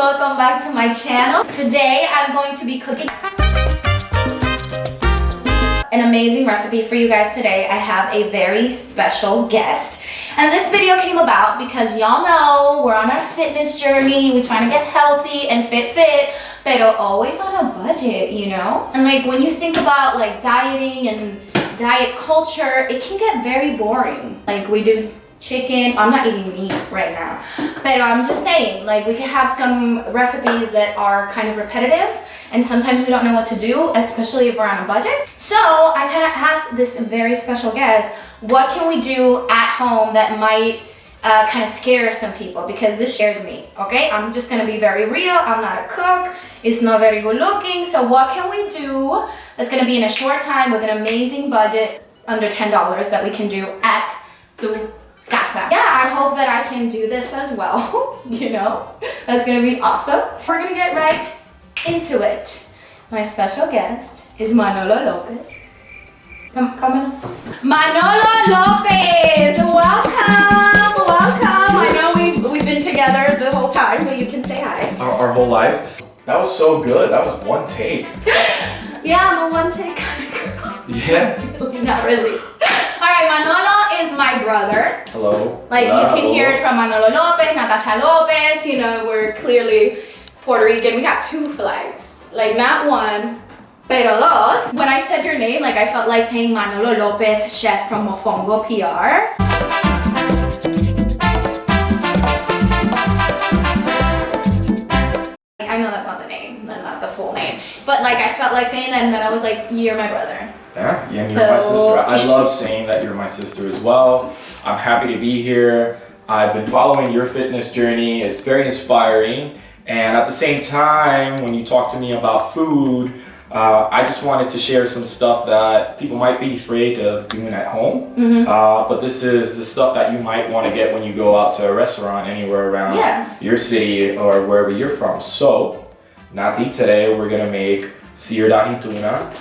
welcome back to my channel. Today I'm going to be cooking an amazing recipe for you guys today. I have a very special guest. And this video came about because y'all know we're on our fitness journey. We're trying to get healthy and fit, but always on a budget, you know? And like when you think about like dieting and diet culture, it can get very boring. Like we do chicken. I'm not eating meat right now, but I'm just saying, like we can have some recipes that are kind of repetitive and sometimes we don't know what to do, especially if we're on a budget. So I kind of asked this very special guest, what can we do at home that might kind of scare some people, because this scares me, okay? I'm just gonna be very real. I'm not a cook. It's not very good looking. So what can we do that's gonna be in a short time with an amazing budget, under $10, that we can do at tu casa? Yeah, I hope that I can do this as well. You know, that's gonna be awesome. We're gonna get right into it. My special guest is Manolo Lopez. Come on. Manolo Lopez, welcome. I know we've been together the whole time, but you can say hi. Our whole life? That was so good. That was one take. Yeah, I'm a one take kind of girl. Yeah? Not really. Alright, Manolo is my brother. Hello. Like you can hear it from Manolo Lopez, Natasha Lopez, you know, we're clearly Puerto Rican. We got two flags. Like not one, pero dos. When I said your name, like I felt like saying Manolo Lopez, chef from Mofongo PR. I know that's not the name, not the full name, but like I felt like saying that, and then I was like, you're my brother. Yeah, you're my sister. I love saying that you're my sister as well. I'm happy to be here. I've been following your fitness journey. It's very inspiring. And at the same time, when you talk to me about food, I just wanted to share some stuff that people might be afraid of doing at home. Mm-hmm. But this is the stuff that you might want to get when you go out to a restaurant anywhere around your city or wherever you're from. So, Nati, today we're gonna make seared tuna.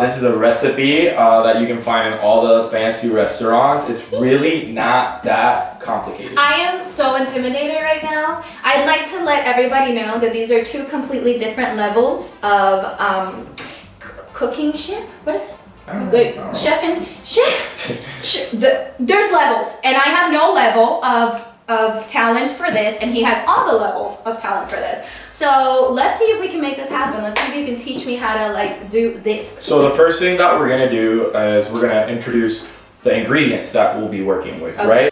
This is a recipe that you can find in all the fancy restaurants. It's really not that complicated. I am so intimidated right now. I'd like to let everybody know that these are two completely different levels of cooking ship. What is it? Chef. There's levels, and I have no level of talent for this, and he has all the level of talent for this. So let's see if we can make this happen. Let's see if you can teach me how to like do this. So the first thing that we're gonna do is we're gonna introduce the ingredients that we'll be working with, right?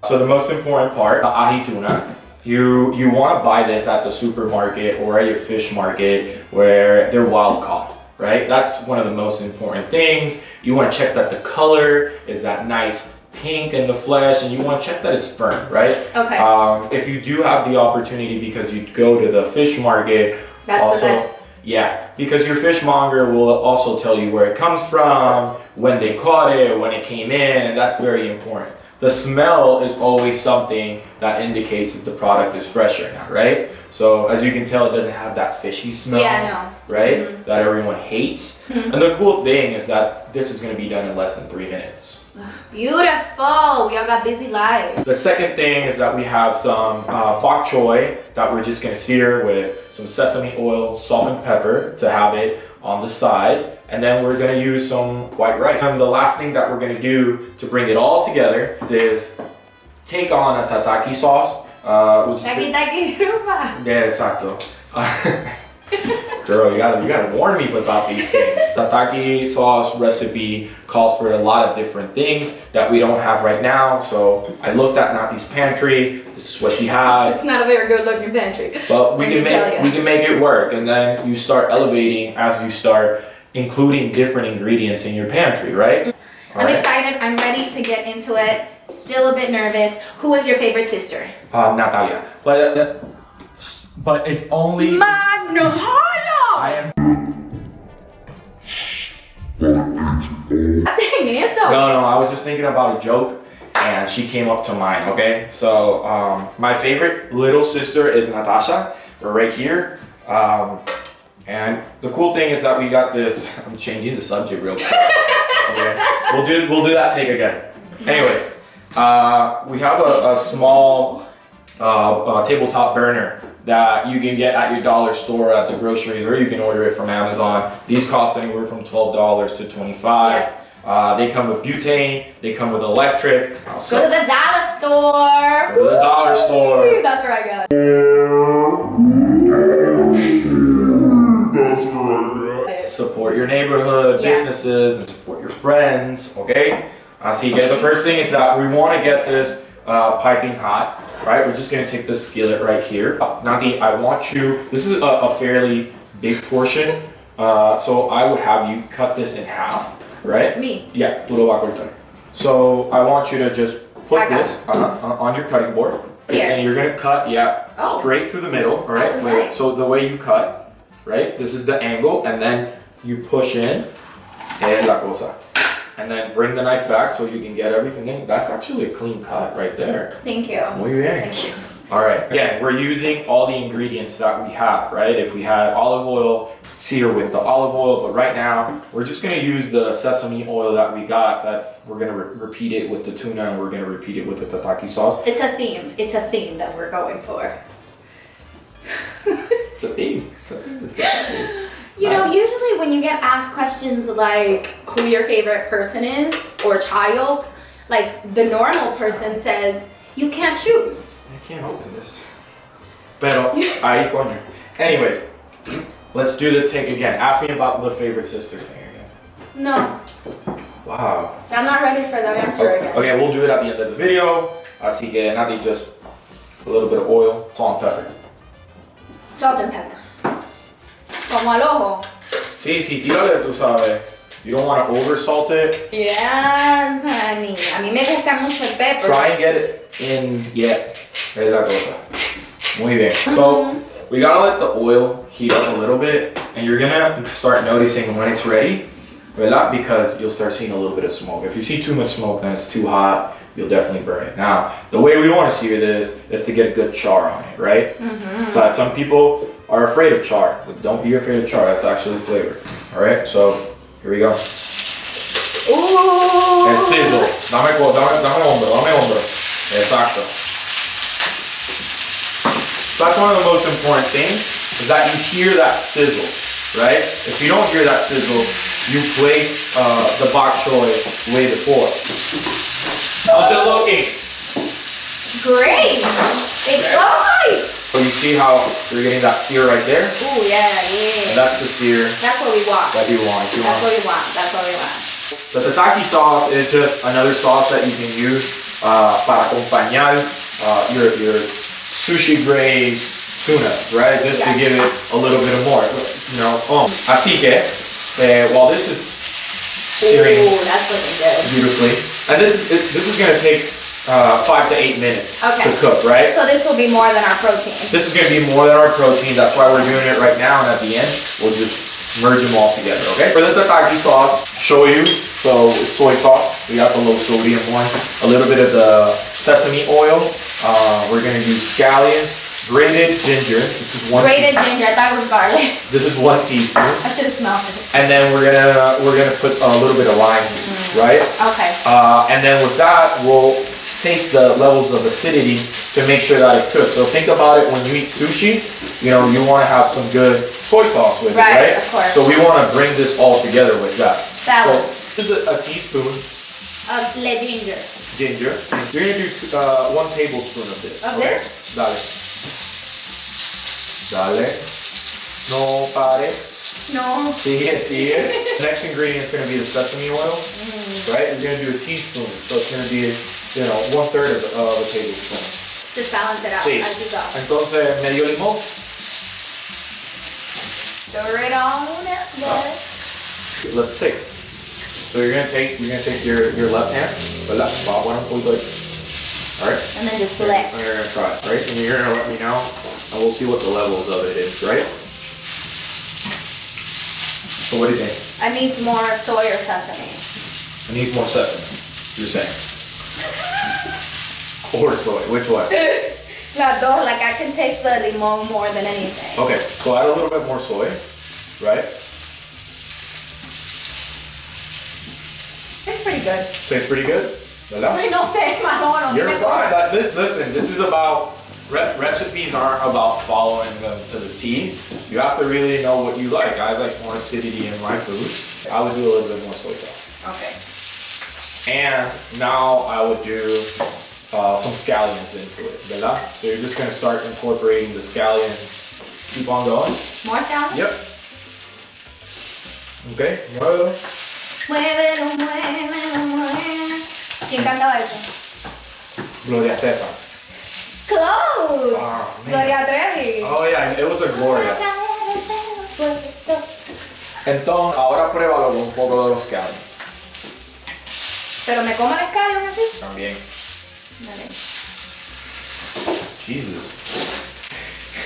So the most important part, the ahi tuna. You want to buy this at the supermarket or at your fish market where they're wild caught, right? That's one of the most important things. You want to check that the color is that nice pink in the flesh, and you want to check that it's firm, right? Okay. If you do have the opportunity, because you go to the fish market, that's also the best. Yeah, because your fishmonger will also tell you where it comes from, when they caught it, when it came in, and that's very important. The smell is always something that indicates if the product is fresh or not, right? So as you can tell, it doesn't have that fishy smell, right? Mm-hmm. That everyone hates. Mm-hmm. And the cool thing is that this is going to be done in less than 3 minutes. Beautiful! We all got busy lives. The second thing is that we have some bok choy that we're just going to sear with some sesame oil, salt and pepper to have it on the side. And then we're gonna use some white rice. And the last thing that we're gonna do to bring it all together is take on a tataki sauce. Which is yeah, exacto. Girl, you gotta warn me about these things. Tataki sauce recipe calls for a lot of different things that we don't have right now. So I looked at Nati's pantry. This is what she has. It's not a very good looking pantry. But we can make it work. And then you start elevating as you start including different ingredients in your pantry, right? I'm excited. I'm ready to get into it. Still a bit nervous. Who is your favorite sister? Natalia. But it's only Manolo! I am. No, I was just thinking about a joke and she came up to mine, okay? So my favorite little sister is Natasha. We're right here. And the cool thing is that we got this. I'm changing the subject real quick. Okay. We'll do that take again. Anyways, we have a small tabletop burner that you can get at your dollar store at the groceries, or you can order it from Amazon. These cost anywhere from $12 to $25. Yes. They come with butane, they come with electric. Go to the dollar store. Go to the dollar store. That's where I got it. Support your neighborhood, businesses, and support your friends, okay? Así que the first thing is that we want to get this piping hot, right? We're just going to take this skillet right here. Nati, I want you, this is a fairly big portion, so I would have you cut this in half, right? Me? Yeah, tú lo vas a cortar. So I want you to just put this on your cutting board. Here. And you're going to cut, straight through the middle, all right? Right. So the way you cut, right? This is the angle, and then you push in, and la cosa. And then bring the knife back so you can get everything in. That's actually a clean cut right there. Thank you. Muy bien. Thank you. All right, again, we're using all the ingredients that we have, right? If we had olive oil, sear with the olive oil, but right now, we're just gonna use the sesame oil that we got. We're gonna repeat it with the tuna, and we're gonna repeat it with the tataki sauce. It's a theme. It's a theme that we're going for. It's a theme. It's a theme. You know, usually when you get asked questions like who your favorite person is or child, like the normal person says, you can't choose. I can't open this. Pero, ahí coño. Anyways, let's do the take again. Ask me about the favorite sister thing again. No, Wow. I'm not ready for that answer again. Okay, we'll do it at the end of the video. Así que, Nati, just a little bit of oil, salt and pepper. Salt and pepper. Como al ojo. Sí, tírale, tú sabes. You don't want to over salt it. Yes, honey. A mí me gusta mucho el pepper. Try and get it in, es la cosa. Muy bien. So, we gotta let the oil heat up a little bit, and you're gonna start noticing when it's ready, ¿verdad? Because you'll start seeing a little bit of smoke. If you see too much smoke, then it's too hot, you'll definitely burn it. Now, the way we want to sear this is to get a good char on it, right? So some people are afraid of char, but don't be afraid of char, that's actually flavor. All right, so here we go. Ooh. And sizzle. Dame hombro. Exacto. That's one of the most important things, is that you hear that sizzle, right? If you don't hear that sizzle, you place the bok choy way before. How's it looking? Great. It's nice. So you see how you're getting that sear right there? Ooh, yeah. And that's the sear That's what we want. that you want. That's what we want. That's what we want. The tataki sauce is just another sauce that you can use para acompañar your sushi grade tuna, right? Just to give it a little bit of more, you know. Así que, while this is searing That's looking good. beautifully, and this is gonna take 5 to 8 minutes to cook, right? So this will be more than our protein. This is gonna be more than our protein. That's why we're doing it right now, and at the end, we'll just merge them all together, okay? For the tataki sauce, shoyu, so it's soy sauce. We got the low sodium one. A little bit of the sesame oil. We're gonna use scallions, grated ginger. This is one. Grated ginger. I thought it was garlic. This is 1 teaspoon. I should have smelled it. And then we're gonna put a little bit of lime, right? Okay. And then with that, we'll taste the levels of acidity to make sure that it's cooked. So think about it when you eat sushi, you know, you want to have some good soy sauce with it, right? Of course. So we want to bring this all together with that. Balance. So this is a teaspoon Of le ginger. ginger. You're gonna do 1 tablespoon of this. Of okay? this? Dale. No pare. No. Sigue. Next ingredient is gonna be the sesame oil, right? You're gonna do a teaspoon, so it's gonna be, you know, 1/3 of a tablespoon. Just balance it out Sí. as you go. Entonces, medio limón. Stir it on. Yes. Let's taste. So you're gonna take your left hand, ¿verdad? Pop one poquito ahí. All right. And then just select. And you're gonna try it, right? And you're gonna let me know, and we'll see what the levels of it is, right? So what do you think? I need some more soy or sesame. I need more sesame. You're saying. Or soy, which one? Las dos, like I can taste the limon more than anything. Okay, so add a little bit more soy, right? It's pretty good. Tastes pretty good? ¿verdad? Ay, no sé, Manolo. You're fine. Listen, this is about, recipes aren't about following them to the T. You have to really know what you like. I like more acidity in my food. I would do a little bit more soy sauce. Okay. And now I would do some scallions into it, ¿verdad? So you're just gonna start incorporating the scallions. Keep on going. More scallions? Yep. Okay, muévelo. Muévelo, muévelo, muévelo. ¿Quién cantaba eso? Gloria Estefan. Close! Oh, man. Gloria Trevi. Oh yeah, it was a Gloria. Entonces, ahora pruébalo con un poco de los scallions. ¿Pero me como el scallion así? También. Dale. Jesus.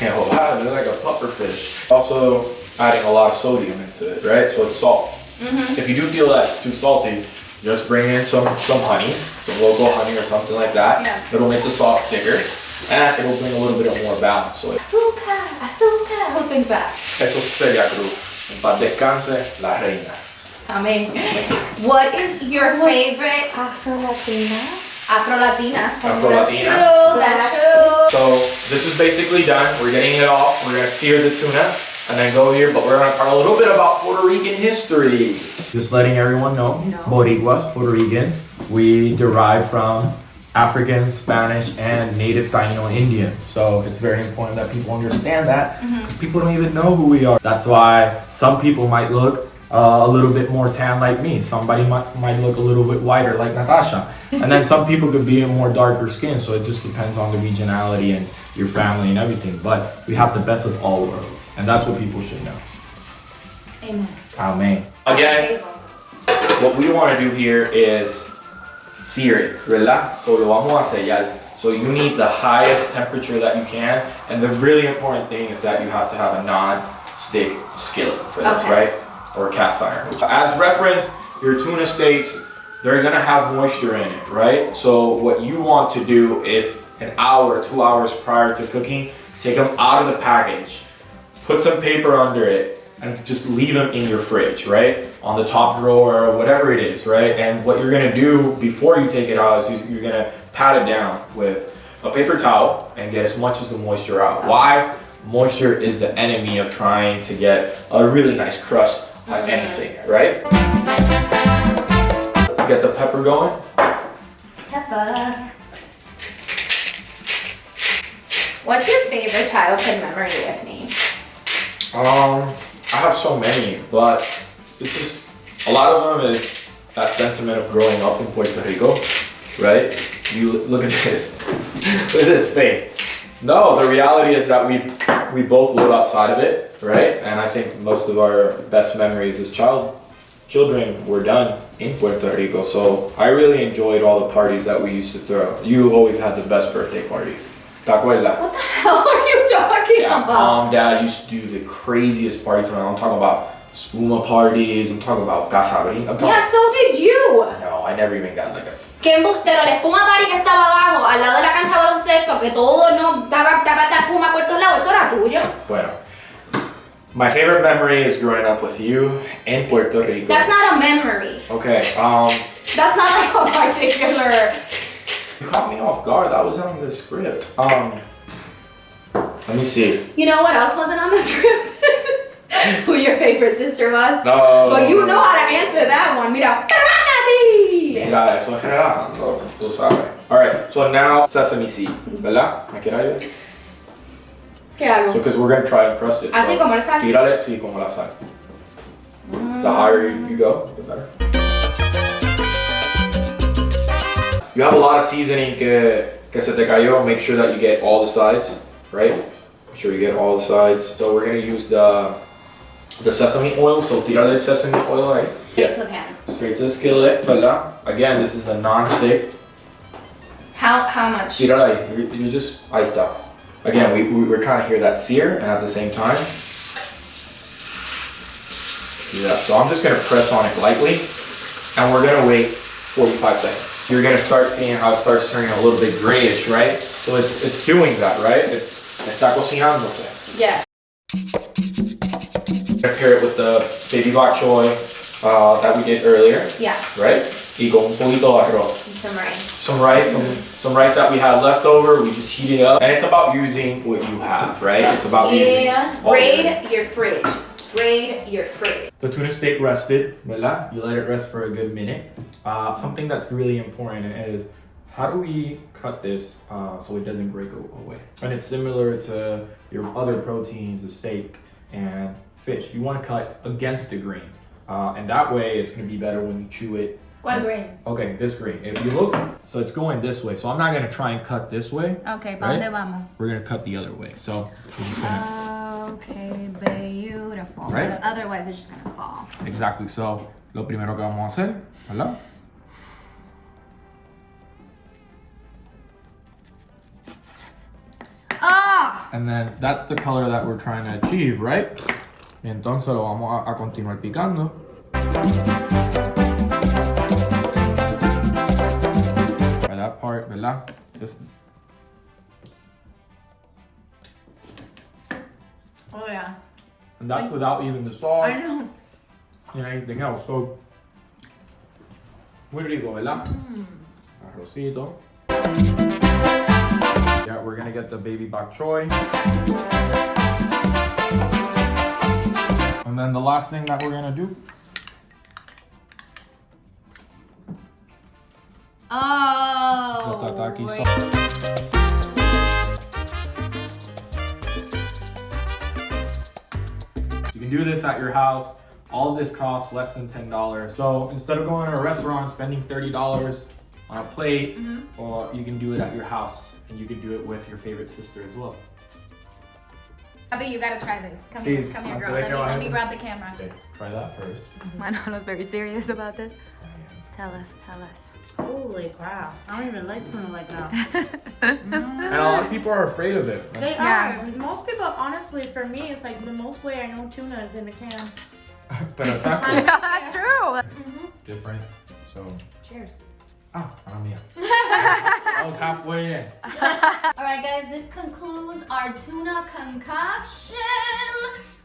Yeah, wow, they're like a puffer fish. Also adding a lot of sodium into it, right? So it's salt. If you do feel that it's too salty, just bring in some honey, some local honey or something like that. Yeah. It'll make the sauce thicker and it'll bring a little bit of more balance. So Azúcar, azúcar. Who sings that? eso sería cruz. En paz descanse la reina. Amén. What is your favorite Afro-Latina. Afro-Latina? Afro-Latina. That's true. So this is basically done. We're getting it off. We're gonna sear the tuna and then go here, but we're gonna talk a little bit about Puerto Rican history. Just letting everyone know, Boricuas, Puerto Ricans, we derive from African, Spanish, and native Taino Indians. So it's very important that people understand that because people don't even know who we are. That's why some people might look a little bit more tan like me. Somebody might look a little bit whiter like Natasha. And then some people could be more darker skin. So it just depends on the regionality and your family and everything. But we have the best of all worlds. And that's what people should know. Amen. Amen. Again, what we want to do here is sear it, ¿verdad? So lo vamos a sellar. So you need the highest temperature that you can. And the really important thing is that you have to have a non-stick skillet for this, Okay. right? Or cast iron. As reference, your tuna steaks, they're gonna have moisture in it, right? So what you want to do is an hour, 2 hours prior to cooking, take them out of the package, put some paper under it, and just leave them in your fridge, right? On the top drawer or whatever it is, right? And what you're gonna do before you take it out is you're gonna pat it down with a paper towel and get as much as the moisture out. Why? Moisture is the enemy of trying to get a really nice crust on anything, right? Get the pepper going. Pepper. What's your favorite childhood memory with me? I have so many, but this is, a lot of them is that sentiment of growing up in Puerto Rico, right? You look at this, look at this face. No, the reality is that we both live outside of it, right? And I think most of our best memories as children were done in Puerto Rico. So I really enjoyed all the parties that we used to throw. You always had the best birthday parties. ¿Te acuerdas? What the hell are you talking Yeah, about? Mom, Dad used to do the craziest parties. I'm talking about spuma parties. I'm talking about casabrina. Yeah, so did you. No, I never even got like a. Qué embustero, la espuma party que estaba abajo, al lado de la cancha de baloncesto, que todo no daba espuma por todos lados, eso era tuyo. Bueno. My favorite memory is growing up with you in Puerto Rico. That's not a memory. Okay, That's not like a particular. you caught me off guard. That was on the script. Let me see. You know what else wasn't on the script? Who your favorite sister was? No. But you know how to answer that one. Mira, ¡Cállate! Mira, eso es relajando, tú sabes. Alright, so now sesame seed, ¿verdad? ¿Me quieres ayudar? ¿Qué hago? So, because we're going to try and crust it. Así so, como la sal. Tírale, sí, como la sal. The higher you go, the better. You have a lot of seasoning que se te cayó. Make sure that you get all the sides, right? Make sure you get all the sides. So we're going to use the sesame oil. So tírale el sesame oil ahí. Straight to the pan. Straight to the skillet, ¿verdad? Again, this is a non-stick. How much? Tírale ahí. You just, ahí está. Again, we're trying to hear that sear and at the same time. Yeah, so I'm just gonna press on it lightly and we're gonna wait 45 seconds. You're gonna start seeing how it starts turning a little bit grayish, right? So it's doing that, right? Está cocinándose. Yeah. Pair it with the baby bok choy that we did earlier, Yeah. right? Y con un poquito de arroz. Some rice. Some rice that we had left over. We just heat it up. And it's about using what you have, right? It's about using raid your fridge. Raid your fridge. The tuna steak rested, ¿verdad? You let it rest for a good minute. Something that's really important is how do we cut this so it doesn't break away? And it's similar to your other proteins, the steak and fish. You want to cut against the grain. And that way it's going to be better when you chew it. What grain? Okay, this grain. If you look, so it's going this way. So I'm not going to try and cut this way. Okay, right? ¿pa dónde vamos? We're going to cut the other way. So we're just going to... Okay, beautiful. Right? Because otherwise it's just going to fall. Exactly. So lo primero que vamos a hacer, ¿verdad? Ah! And then that's the color that we're trying to achieve, right? Y entonces lo vamos a continuar picando. By that part, ¿verdad? Just... Oh yeah. And that's without even the sauce. I know. And anything else. So, muy rico, ¿verdad? Arrocito. Yeah, we're gonna get the baby bok choy. And then the last thing that we're gonna do. Oh. Is the tataki sauce. You can do this at your house. All of this costs less than $10. So instead of going to a restaurant, spending $30 on a plate, or you can do it at your house, and you can do it with your favorite sister as well. Abby, you gotta try this. Come See, here, girl. Let me grab the camera. Okay, try that first. Manolo's very serious about this. Tell us. Holy crap. I don't even like tuna like that. And a lot of people are afraid of it. They Yeah. are. Most people, honestly, for me, it's like the most way I know tuna is in a can. But it's actually Yeah, that's true. different. So, Cheers. mía. I was halfway in. All right, guys, this concludes our tuna concoction.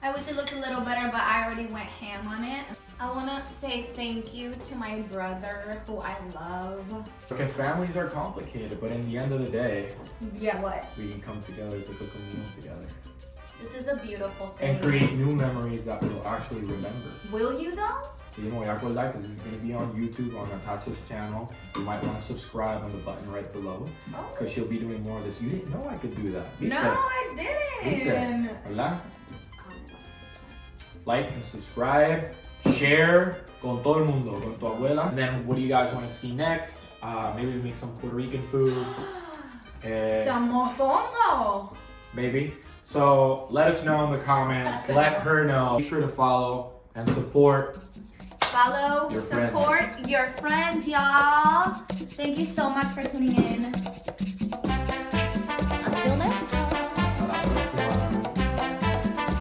I wish it looked a little better, but I already went ham on it. I want to say thank you to my brother, who I love. Okay, families are complicated, but in the end of the day, Yeah, what? we can come together to cook a meal together. This is a beautiful thing. And create new memories that we'll actually remember. Will you, though? You know, acordar, because it's going to be on YouTube, on Natasha's channel. You might want to subscribe on the button right below, because she'll be doing more of this. You didn't know I could do that. No, I didn't. Hola. Like and subscribe. Share con todo el mundo, con tu abuela. And then what do you guys want to see next? Maybe we make some Puerto Rican food. Some mofongo. Maybe. So let us know in the comments. Let her know. Be sure to follow and support. Follow, Your support your friends, y'all. Thank you so much for tuning in.